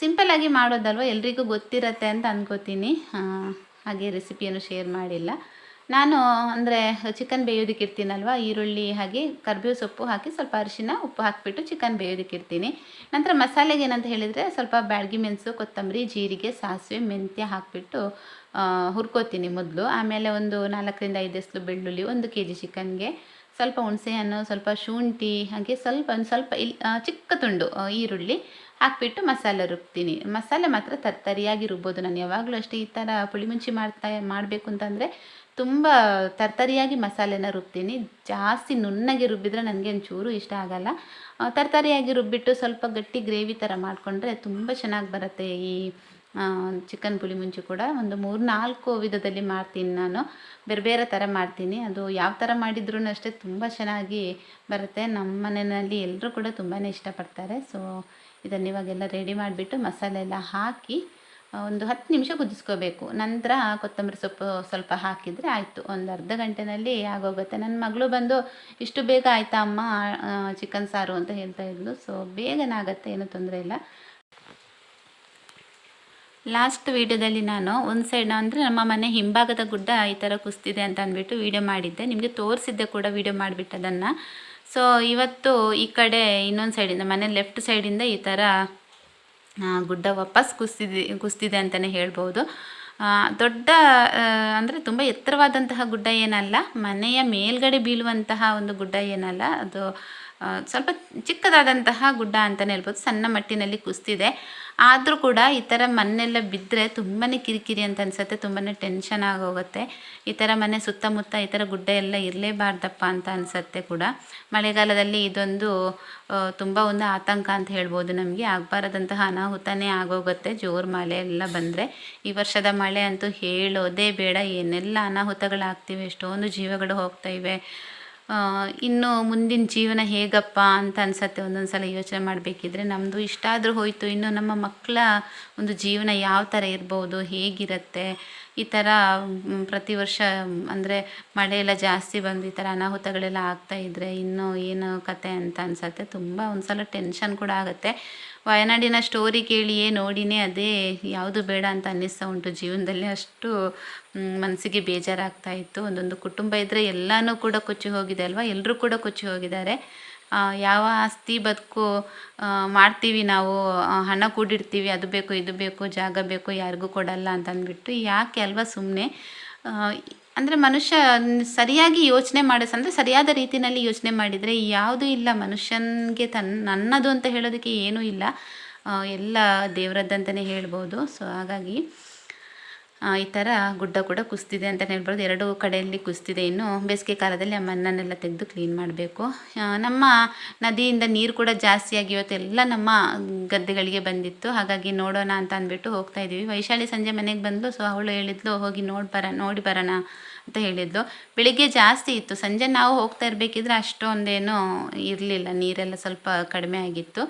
ಸಿಂಪಲ್ಲಾಗಿ ಮಾಡೋದಲ್ವ, ಎಲ್ರಿಗೂ ಗೊತ್ತಿರತ್ತೆ ಅಂತ ಅಂದ್ಕೋತೀನಿ. ಹಾಗೆ ರೆಸಿಪಿಯನ್ನು ಶೇರ್ ಮಾಡಿಲ್ಲ ನಾನು. ಅಂದರೆ ಚಿಕನ್ ಬೇಯೋದಕ್ಕೆ ಇರ್ತೀನಲ್ವ, ಈರುಳ್ಳಿ ಹಾಗೆ ಕರಿಬೇವು ಸೊಪ್ಪು ಹಾಕಿ ಸ್ವಲ್ಪ ಅರಿಶಿನ ಉಪ್ಪು ಹಾಕಿಬಿಟ್ಟು ಚಿಕನ್ ಬೇಯೋದಕ್ಕೆ ಇರ್ತೀನಿ. ನಂತರ ಮಸಾಲೆಗೆ ಏನಂತ ಹೇಳಿದರೆ ಸ್ವಲ್ಪ ಬ್ಯಾಡಗಿ ಮೆಣಸು, ಕೊತ್ತಂಬರಿ, ಜೀರಿಗೆ, ಸಾಸಿವೆ, ಮೆಂತ್ಯ ಹಾಕಿಬಿಟ್ಟು ಹುರ್ಕೋತೀನಿ ಮೊದಲು. ಆಮೇಲೆ ಒಂದು 4ರಿಂದ 5 ಎಸ್ಲು ಬೆಳ್ಳುಳ್ಳಿ, 1 kg ಚಿಕನ್ಗೆ ಸ್ವಲ್ಪ ಹುಣಸೆಹಣ್ಣು, ಸ್ವಲ್ಪ ಶುಂಠಿ, ಹಾಗೆ ಒಂದು ಸ್ವಲ್ಪ ಚಿಕ್ಕ ತುಂಡು ಈರುಳ್ಳಿ ಹಾಕಿಬಿಟ್ಟು ಮಸಾಲೆ ರುಬ್ತೀನಿ. ಮಸಾಲೆ ಮಾತ್ರ ತರ್ತರಿಯಾಗಿ ರುಬ್ಬೋದು. ನಾನು ಯಾವಾಗಲೂ ಅಷ್ಟೇ ಈ ಥರ ಪುಳಿ ಮುಂಚಿ ಮಾಡಬೇಕು ಅಂತಂದರೆ ತುಂಬ ತರ್ತರಿಯಾಗಿ ಮಸಾಲೆನ ರುಬ್ತೀನಿ. ಜಾಸ್ತಿ ನುಣ್ಣಗೆ ರುಬ್ಬಿದ್ರೆ ನನಗೆ ಒಂಚೂರು ಇಷ್ಟ ಆಗಲ್ಲ. ತರ್ತರಿಯಾಗಿ ರುಬ್ಬಿಟ್ಟು ಸ್ವಲ್ಪ ಗಟ್ಟಿ ಗ್ರೇವಿ ಥರ ಮಾಡಿಕೊಂಡ್ರೆ ತುಂಬ ಚೆನ್ನಾಗಿ ಬರುತ್ತೆ ಈ ಚಿಕನ್ ಪುಳಿ ಮುಂಚಿ ಕೂಡ. ಒಂದು 3-4 ವಿಧದಲ್ಲಿ ಮಾಡ್ತೀನಿ ನಾನು, ಬೇರೆ ಬೇರೆ ಥರ ಮಾಡ್ತೀನಿ. ಅದು ಯಾವ ಥರ ಮಾಡಿದ್ರೂ ಅಷ್ಟೇ ತುಂಬ ಚೆನ್ನಾಗಿ ಬರುತ್ತೆ. ನಮ್ಮ ಮನೆಯಲ್ಲಿ ಎಲ್ಲರೂ ಕೂಡ ತುಂಬಾ ಇಷ್ಟಪಡ್ತಾರೆ. ಸೊ ಇದನ್ನು ಇವಾಗೆಲ್ಲ ರೆಡಿ ಮಾಡಿಬಿಟ್ಟು ಮಸಾಲೆ ಎಲ್ಲ ಹಾಕಿ ಒಂದು 10 ನಿಮಿಷ ಕುದಿಸ್ಕೋಬೇಕು. ನಂತರ ಕೊತ್ತಂಬರಿ ಸೊಪ್ಪು ಸ್ವಲ್ಪ ಹಾಕಿದರೆ ಆಯಿತು, ಒಂದು ಅರ್ಧ ಗಂಟೆಯಲ್ಲಿ ಆಗೋಗುತ್ತೆ. ನನ್ನ ಮಗಳು ಬಂದು ಇಷ್ಟು ಬೇಗ ಆಯಿತಾ ಅಮ್ಮ ಚಿಕನ್ ಸಾರು ಅಂತ ಹೇಳ್ತಾ ಇದ್ಲು. ಸೊ ಬೇಗನೆ ಆಗುತ್ತೆ, ಏನೂ ತೊಂದರೆ ಇಲ್ಲ. ಲಾಸ್ಟ್ ವೀಡಿಯೋದಲ್ಲಿ ನಾನು ಒಂದು ಸೈಡ್ ಅಂದರೆ ನಮ್ಮ ಮನೆ ಹಿಂಭಾಗದ ಗುಡ್ಡ ಈ ಥರ ಕುಸ್ತಿದೆ ಅಂತ ಅಂದ್ಬಿಟ್ಟು ವೀಡಿಯೋ ಮಾಡಿದ್ದೆ, ನಿಮಗೆ ತೋರಿಸಿದ್ದೆ ಕೂಡ ವೀಡಿಯೋ ಮಾಡಿಬಿಟ್ಟು ಅದನ್ನು. ಸೊ ಇವತ್ತು ಈ ಕಡೆ ಇನ್ನೊಂದು ಸೈಡಿಂದ, ಮನೆ ಲೆಫ್ಟ್ ಸೈಡಿಂದ ಈ ಥರ ಗುಡ್ಡ ವಾಪಸ್ ಕುಸ್ತಿದೆ ಅಂತಲೇ ಹೇಳ್ಬೋದು. ದೊಡ್ಡ ಅಂದರೆ ತುಂಬ ಎತ್ತರವಾದಂತಹ ಗುಡ್ಡ ಏನಲ್ಲ, ಮನೆಯ ಮೇಲ್ಗಡೆ ಬೀಳುವಂತಹ ಒಂದು ಗುಡ್ಡ ಏನಲ್ಲ, ಅದು ಸ್ವಲ್ಪ ಚಿಕ್ಕದಾದಂತಹ ಗುಡ್ಡ ಅಂತಲೇ ಹೇಳ್ಬೋದು. ಸಣ್ಣ ಮಟ್ಟಿನಲ್ಲಿ ಕುಸ್ತಿದೆ. ಆದರೂ ಕೂಡ ಈ ಥರ ಮಣ್ಣೆಲ್ಲ ಬಿದ್ದರೆ ತುಂಬಾ ಕಿರಿಕಿರಿ ಅಂತ ಅನಿಸುತ್ತೆ, ತುಂಬಾ ಟೆನ್ಷನ್ ಆಗೋಗುತ್ತೆ. ಈ ಥರ ಮನೆ ಸುತ್ತಮುತ್ತ ಈ ಥರ ಗುಡ್ಡ ಎಲ್ಲ ಇರಲೇಬಾರ್ದಪ್ಪ ಅಂತ ಅನಿಸುತ್ತೆ ಕೂಡ. ಮಳೆಗಾಲದಲ್ಲಿ ಇದೊಂದು ತುಂಬ ಒಂದು ಆತಂಕ ಅಂತ ಹೇಳ್ಬೋದು. ನಮಗೆ ಆಗಬಾರದಂತಹ ಅನಾಹುತನೇ ಆಗೋಗುತ್ತೆ ಜೋರು ಮಳೆ ಎಲ್ಲ ಬಂದರೆ. ಈ ವರ್ಷದ ಮಳೆ ಅಂತೂ ಹೇಳೋದೇ ಬೇಡ, ಏನೆಲ್ಲ ಅನಾಹುತಗಳಾಗ್ತಿವೆ, ಎಷ್ಟೊಂದು ಜೀವಗಳು ಹೋಗ್ತಾಯಿವೆ. ಇನ್ನು ಮುಂದಿನ ಜೀವನ ಹೇಗಪ್ಪ ಅಂತ ಅನಿಸುತ್ತೆ ಒಂದೊಂದು ಸಲ ಯೋಚನೆ ಮಾಡಬೇಕಿದ್ರೆ. ನಮ್ಮದು ಇಷ್ಟಾದರೂ ಹೋಯಿತು, ಇನ್ನು ನಮ್ಮ ಮಕ್ಕಳ ಒಂದು ಜೀವನ ಯಾವ ಥರ ಇರ್ಬೋದು, ಹೇಗಿರುತ್ತೆ. ಈ ಥರ ಪ್ರತಿ ವರ್ಷ ಅಂದರೆ ಮಳೆ ಎಲ್ಲ ಜಾಸ್ತಿ ಬಂದು ಈ ಥರ ಅನಾಹುತಗಳೆಲ್ಲ ಆಗ್ತಾಯಿದ್ರೆ ಇನ್ನೂ ಏನು ಕತೆ ಅಂತ ಅನಿಸುತ್ತೆ. ತುಂಬ ಒಂದು ಸಲ ಟೆನ್ಷನ್ ಕೂಡ ಆಗುತ್ತೆ. ವಯನಾಡಿನ ಸ್ಟೋರಿ ಕೇಳಿಯೇ ನೋಡಿನೇ ಅದೇ ಯಾವುದು ಬೇಡ ಅಂತ ಅನ್ನಿಸ್ತಾ ಉಂಟು ಜೀವನದಲ್ಲಿ. ಅಷ್ಟು ಮನಸ್ಸಿಗೆ ಬೇಜಾರಾಗ್ತಾ ಇತ್ತು. ಒಂದೊಂದು ಕುಟುಂಬ ಇದ್ದರೆ ಎಲ್ಲನೂ ಕೂಡ ಕೊಚ್ಚಿ ಹೋಗಿದೆ ಅಲ್ವಾ, ಎಲ್ಲರೂ ಕೂಡ ಕೊಚ್ಚಿ ಹೋಗಿದ್ದಾರೆ. ಯಾವ ಆಸ್ತಿ ಬದುಕು ಮಾಡ್ತೀವಿ ನಾವು, ಹಣ ಕೂಡಿಡ್ತೀವಿ, ಅದು ಬೇಕು ಇದು ಬೇಕು ಜಾಗ ಬೇಕು, ಯಾರಿಗೂ ಕೊಡಲ್ಲ ಅಂತ ಅಂದ್ಬಿಟ್ಟು ಯಾಕೆ ಅಲ್ವಾ ಸುಮ್ಮನೆ. ಅಂದರೆ ಮನುಷ್ಯ ಸರಿಯಾಗಿ ಯೋಚನೆ ಅಂದರೆ ಸರಿಯಾದ ರೀತಿಯಲ್ಲಿ ಯೋಚನೆ ಮಾಡಿದರೆ ಯಾವುದೂ ಇಲ್ಲ. ಮನುಷ್ಯನಿಗೆ ನನ್ನದು ಅಂತ ಹೇಳೋದಕ್ಕೆ ಏನೂ ಇಲ್ಲ, ಎಲ್ಲ ದೇವರದ್ದಂತಲೇ ಹೇಳ್ಬೋದು. ಸೊ ಹಾಗಾಗಿ ಈ ಥರ ಗುಡ್ಡ ಕೂಡ ಕುಸ್ತಿದೆ ಅಂತಲೇ ಹೇಳ್ಬೋದು. 2 ಕಡೆಯಲ್ಲಿ ಕುಸ್ತಿದೆ. ಇನ್ನು ಬೇಸಿಗೆ ಕಾಲದಲ್ಲಿ ಆ ಮಣ್ಣನ್ನೆಲ್ಲ ತೆಗೆದು ಕ್ಲೀನ್ ಮಾಡಬೇಕು. ನಮ್ಮ ನದಿಯಿಂದ ನೀರು ಕೂಡ ಜಾಸ್ತಿಯಾಗಿ ಇವತ್ತೆಲ್ಲ ನಮ್ಮ ಗದ್ದೆಗಳಿಗೆ ಬಂದಿತ್ತು. ಹಾಗಾಗಿ ನೋಡೋಣ ಅಂತ ಅಂದ್ಬಿಟ್ಟು ಹೋಗ್ತಾ ಇದ್ದೀವಿ. ವೈಶಾಲಿ ಸಂಜೆ ಮನೆಗೆ ಬಂದು, ಸೊ ಅವಳು ಹೇಳಿದ್ಲು ಹೋಗಿ ನೋಡಿ ಬರೋಣ ಅಂತ ಹೇಳಿದ್ಲು. ಬೆಳಿಗ್ಗೆ ಜಾಸ್ತಿ ಇತ್ತು, ಸಂಜೆ ನಾವು ಹೋಗ್ತಾ ಇರಬೇಕಿದ್ರೆ ಅಷ್ಟೊಂದೇನೂ ಇರಲಿಲ್ಲ, ನೀರೆಲ್ಲ ಸ್ವಲ್ಪ ಕಡಿಮೆ ಆಗಿತ್ತು.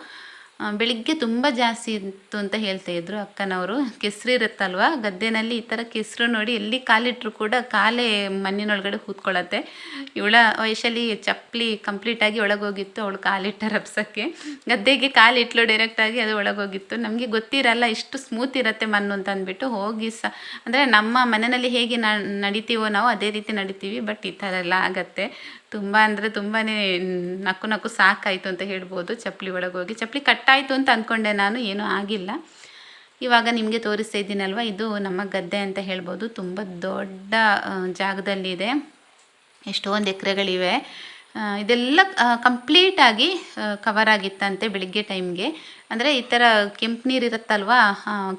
ಬೆಳಿಗ್ಗೆ ತುಂಬ ಜಾಸ್ತಿ ಇತ್ತು ಅಂತ ಹೇಳ್ತಾ ಇದ್ರು ಅಕ್ಕನವರು. ಕೆಸರು ಇರುತ್ತಲ್ವ ಗದ್ದೆನಲ್ಲಿ, ಈ ಥರ ಕೆಸರು ನೋಡಿ ಎಲ್ಲಿ ಕಾಲಿಟ್ಟರು ಕೂಡ ಕಾಲೇ ಮಣ್ಣಿನೊಳಗಡೆ ಕೂತ್ಕೊಳ್ಳುತ್ತೆ. ಇವಳ ವಯಸ್ಸಲ್ಲಿ ಚಪ್ಪಲಿ ಕಂಪ್ಲೀಟಾಗಿ ಒಳಗೋಗಿತ್ತು, ಅವಳು ಕಾಲಿಟ್ಟ ರಬ್ಸಕ್ಕೆ ಗದ್ದೆಗೆ ಕಾಲಿಟ್ಲು ಡೈರೆಕ್ಟಾಗಿ, ಅದು ಒಳಗೋಗಿತ್ತು. ನಮಗೆ ಗೊತ್ತಿರಲ್ಲ ಇಷ್ಟು ಸ್ಮೂತ್ ಇರುತ್ತೆ ಮಣ್ಣು ಅಂತ ಅಂದ್ಬಿಟ್ಟು ಹೋಗಿ ಅಂದರೆ ನಮ್ಮ ಮನೆಯಲ್ಲಿ ಹೇಗೆ ನಡಿತೀವೋ ನಾವು ಅದೇ ರೀತಿ ನಡಿತೀವಿ. ಬಟ್ ಈ ಥರ ಎಲ್ಲ ಆಗತ್ತೆ. ತುಂಬ ಅಂದರೆ ತುಂಬಾ ನಕ್ಕು ಸಾಕಾಯಿತು ಅಂತ ಹೇಳ್ಬೋದು. ಚಪ್ಪಲಿ ಒಳಗೋಗಿ ಚಪ್ಪಲಿ ಕಟ್ಟಾಯಿತು ಅಂತ ಅಂದ್ಕೊಂಡೆ ನಾನು, ಏನೂ ಆಗಿಲ್ಲ. ಇವಾಗ ನಿಮಗೆ ತೋರಿಸ್ತಾ ಇದ್ದೀನಲ್ವ, ಇದು ನಮ್ಮ ಗದ್ದೆ ಅಂತ ಹೇಳ್ಬೋದು. ತುಂಬ ದೊಡ್ಡ ಜಾಗದಲ್ಲಿದೆ, ಎಷ್ಟೊಂದು ಎಕರೆಗಳಿವೆ. ಇದೆಲ್ಲ ಕಂಪ್ಲೀಟಾಗಿ ಕವರ್ ಆಗಿತ್ತಂತೆ ಬೆಳಿಗ್ಗೆ ಟೈಮ್ಗೆ. ಅಂದರೆ ಈ ಥರ ಕೆಂಪು ನೀರು ಇರುತ್ತಲ್ವ,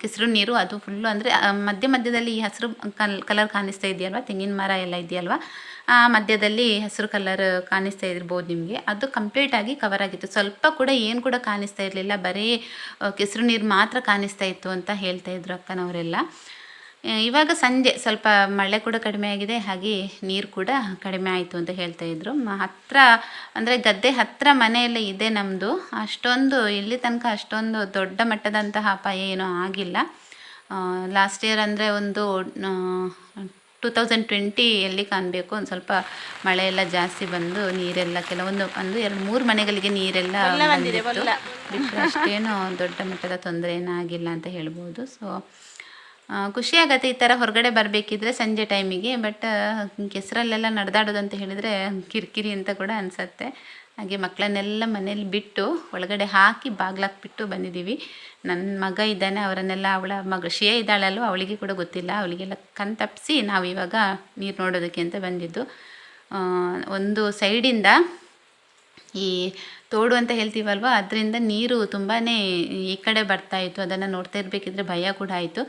ಕೆಸರು ನೀರು, ಅದು ಫುಲ್ಲು ಅಂದರೆ ಮಧ್ಯ ಮಧ್ಯದಲ್ಲಿ ಈ ಹಸಿರು ಕಲರ್ ಕಾಣಿಸ್ತಾ ಇದೆಯಲ್ವ, ತೆಂಗಿನ ಮರ ಎಲ್ಲ ಇದೆಯಲ್ವ, ಆ ಮಧ್ಯದಲ್ಲಿ ಹಸಿರು ಕಲರ್ ಕಾಣಿಸ್ತಾ ಇರ್ಬೋದು ನಿಮಗೆ. ಅದು ಕಂಪ್ಲೀಟಾಗಿ ಕವರ್ ಆಗಿತ್ತು. ಸ್ವಲ್ಪ ಕೂಡ ಏನು ಕೂಡ ಕಾಣಿಸ್ತಾ ಇರಲಿಲ್ಲ, ಬರೀ ಕೆಸರು ನೀರು ಮಾತ್ರ ಕಾಣಿಸ್ತಾ ಇತ್ತು ಅಂತ ಹೇಳ್ತಾ ಇದ್ರು ಅಕ್ಕನವರೆಲ್ಲ. ಇವಾಗ ಸಂಜೆ ಸ್ವಲ್ಪ ಮಳೆ ಕೂಡ ಕಡಿಮೆ ಆಗಿದೆ, ಹಾಗೆ ನೀರು ಕೂಡ ಕಡಿಮೆ ಆಯಿತು ಅಂತ ಹೇಳ್ತಾಯಿದ್ರು. ಹತ್ತಿರ ಅಂದರೆ ಗದ್ದೆ ಹತ್ತಿರ ಮನೆಯೆಲ್ಲ ಇದೆ ನಮ್ಮದು. ಅಷ್ಟೊಂದು ಇಲ್ಲಿ ತನಕ ಅಷ್ಟೊಂದು ದೊಡ್ಡ ಮಟ್ಟದಂತಹ ಅಪಾಯ ಏನೂ ಆಗಿಲ್ಲ. ಲಾಸ್ಟ್ ಇಯರ್ ಅಂದರೆ ಒಂದು 2020 ಕಾಣಬೇಕು, ಒಂದು ಸ್ವಲ್ಪ ಮಳೆ ಎಲ್ಲ ಜಾಸ್ತಿ ಬಂದು ನೀರೆಲ್ಲ ಕೆಲವೊಂದು 1-2-3 ಮನೆಗಳಿಗೆ ನೀರೆಲ್ಲ ಬಂದಿತ್ತು. ಬಿಟ್ಟರೆ ಅಷ್ಟೇನು ದೊಡ್ಡ ಮಟ್ಟದ ತೊಂದರೆ ಏನಾಗಿಲ್ಲ ಅಂತ ಹೇಳ್ಬೋದು. ಸೊ ಖುಷಿಯಾಗತ್ತೆ ಈ ಥರ ಹೊರಗಡೆ ಬರಬೇಕಿದ್ರೆ ಸಂಜೆ ಟೈಮಿಗೆ. ಬಟ್ ಕೆಸರಲ್ಲೆಲ್ಲ ನಡೆದಾಡೋದಂತ ಹೇಳಿದರೆ ಕಿರಿಕಿರಿ ಅಂತ ಕೂಡ ಅನಿಸತ್ತೆ. ಹಾಗೆ ಮಕ್ಕಳನ್ನೆಲ್ಲ ಮನೇಲಿ ಬಿಟ್ಟು ಒಳಗಡೆ ಹಾಕಿ ಬಾಗ್ಲಾಕ್ಬಿಟ್ಟು ಬಂದಿದ್ದೀವಿ. ನನ್ನ ಮಗ ಇದ್ದಾನೆ, ಅವರನ್ನೆಲ್ಲ ಅವಳ ಮಗ ಶಿಯೆ ಇದ್ದಾಳಲ್ಲೋ, ಅವಳಿಗೆ ಕೂಡ ಗೊತ್ತಿಲ್ಲ, ಅವಳಿಗೆಲ್ಲ ಕಣ್ ತಪ್ಪಿಸಿ ನಾವು ಇವಾಗ ನೀರು ನೋಡೋದಕ್ಕೆ ಅಂತ ಬಂದಿದ್ದು. ಒಂದು ಸೈಡಿಂದ ಈ ತೋಡು ಅಂತ ಹೇಳ್ತೀವಲ್ವ, ಅದರಿಂದ ನೀರು ತುಂಬಾ ಈ ಕಡೆ ಬರ್ತಾಯಿತ್ತು. ಅದನ್ನು ನೋಡ್ತಾ ಇರಬೇಕಿದ್ರೆ ಭಯ ಕೂಡ ಆಯಿತು.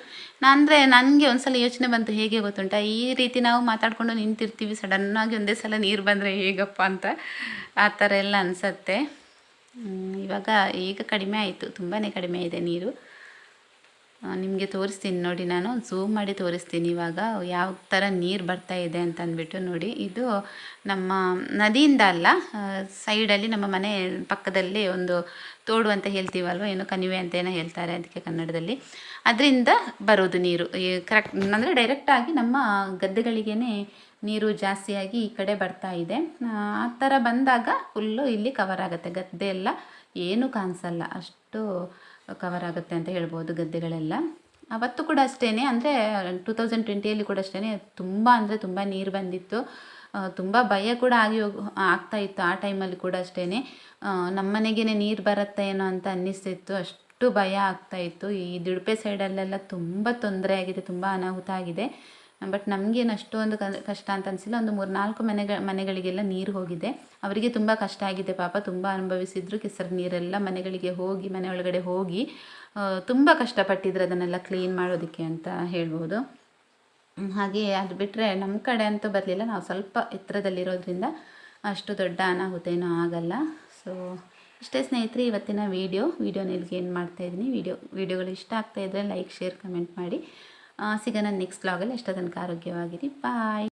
ನನಗೆ ಒಂದು ಸಲ ಯೋಚನೆ ಬಂತು, ಹೇಗೆ ಗೊತ್ತುಂಟ, ಈ ರೀತಿ ನಾವು ಮಾತಾಡಿಕೊಂಡು ನಿಂತಿರ್ತೀವಿ, ಸಡನ್ನಾಗಿ ಒಂದೇ ಸಲ ನೀರು ಬಂದರೆ ಹೇಗಪ್ಪ ಅಂತ ಆ ಥರ ಎಲ್ಲ ಅನಿಸತ್ತೆ. ಈಗ ಕಡಿಮೆ ಆಯಿತು, ತುಂಬಾ ಕಡಿಮೆ ಇದೆ ನೀರು. ನಿಮಗೆ ತೋರಿಸ್ತೀನಿ ನೋಡಿ, ನಾನು ಝೂಮ್ ಮಾಡಿ ತೋರಿಸ್ತೀನಿ ಇವಾಗ ಯಾವ ಥರ ನೀರು ಬರ್ತಾ ಇದೆ ಅಂತ ಅಂದ್ಬಿಟ್ಟು. ನೋಡಿ, ಇದು ನಮ್ಮ ನದಿಯಿಂದ ಅಲ್ಲ, ಸೈಡಲ್ಲಿ ನಮ್ಮ ಮನೆ ಪಕ್ಕದಲ್ಲಿ ಒಂದು ತೋಡು ಅಂತ ಹೇಳ್ತೀವಲ್ವ, ಏನೋ ಕಣಿವೆ ಅಂತ ಏನೋ ಹೇಳ್ತಾರೆ ಅದಕ್ಕೆ ಕನ್ನಡದಲ್ಲಿ, ಅದರಿಂದ ಬರೋದು ನೀರು. ಕರೆಕ್ಟ್ ಅಂದರೆ ಡೈರೆಕ್ಟಾಗಿ ನಮ್ಮ ಗದ್ದೆಗಳಿಗೇ ನೀರು ಜಾಸ್ತಿಯಾಗಿ ಈ ಕಡೆ ಬರ್ತಾ ಇದೆ. ಆ ಥರ ಬಂದಾಗ ಫುಲ್ಲು ಇಲ್ಲಿ ಕವರ್ ಆಗುತ್ತೆ, ಗದ್ದೆ ಎಲ್ಲ ಏನೂ ಕಾಣಿಸಲ್ಲ, ಅಷ್ಟು ಕವರ್ ಆಗುತ್ತೆ ಅಂತ ಹೇಳ್ಬೋದು ಗದ್ದೆಗಳೆಲ್ಲ. ಅವತ್ತು ಕೂಡ ಅಷ್ಟೇ, ಅಂದರೆ 2020 ಕೂಡ ಅಷ್ಟೇ, ತುಂಬ ಅಂದರೆ ತುಂಬ ನೀರು ಬಂದಿತ್ತು. ತುಂಬ ಭಯ ಕೂಡ ಆಗ್ತಾಯಿತ್ತು ಆ ಟೈಮಲ್ಲಿ ಕೂಡ ಅಷ್ಟೇ. ನಮ್ಮ ಮನೆಗೇ ನೀರು ಬರುತ್ತೆ ಏನೋ ಅಂತ ಅನ್ನಿಸ್ತಿತ್ತು, ಅಷ್ಟು ಭಯ ಆಗ್ತಾಯಿತ್ತು. ಈ ದಿಡುಪೆ ಸೈಡಲ್ಲೆಲ್ಲ ತುಂಬ ತೊಂದರೆ ಆಗಿದೆ, ತುಂಬ ಅನಾಹುತ ಆಗಿದೆ. ಬಟ್ ನಮಗೇನು ಅಷ್ಟೊಂದು ಕಷ್ಟ ಅಂತ ಅನಿಸಿಲ್ಲ. ಒಂದು 3-4 ಮನೆಗಳಿಗೆಲ್ಲ ನೀರು ಹೋಗಿದೆ, ಅವರಿಗೆ ತುಂಬ ಕಷ್ಟ ಆಗಿದೆ ಪಾಪ, ತುಂಬ ಅನುಭವಿಸಿದ್ರು. ಕೆಸರು ನೀರೆಲ್ಲ ಮನೆಗಳಿಗೆ ಹೋಗಿ, ಮನೆ ಒಳಗಡೆ ಹೋಗಿ ತುಂಬ ಕಷ್ಟಪಟ್ಟಿದ್ರು ಅದನ್ನೆಲ್ಲ ಕ್ಲೀನ್ ಮಾಡೋದಕ್ಕೆ ಅಂತ ಹೇಳ್ಬೋದು. ಹಾಗೆ ಅದು ಬಿಟ್ಟರೆ ನಮ್ಮ ಕಡೆ ಅಂತೂ ಬರಲಿಲ್ಲ, ನಾವು ಸ್ವಲ್ಪ ಎತ್ತರದಲ್ಲಿರೋದ್ರಿಂದ ಅಷ್ಟು ದೊಡ್ಡ ಅನಾಹುತ ಏನೂ ಆಗಲ್ಲ. ಸೊ ಇಷ್ಟೇ ಸ್ನೇಹಿತರೆ ಇವತ್ತಿನ ವಿಡಿಯೋನ ಇಲ್ಲಿಗೆ ಏನು ಮಾಡ್ತಾಯಿದ್ದೀನಿ. ವಿಡಿಯೋಗಳು ಇಷ್ಟ ಆಗ್ತಾಯಿದ್ರೆ ಲೈಕ್, ಶೇರ್, ಕಮೆಂಟ್ ಮಾಡಿ. ಸಿಗೋಣ ನೆಕ್ಸ್ಟ್ ವ್ಲಾಗಲ್ಲಿ. ಅಷ್ಟೋ ತನಕ ಆರೋಗ್ಯವಾಗಿರಿ. ಬಾಯ್.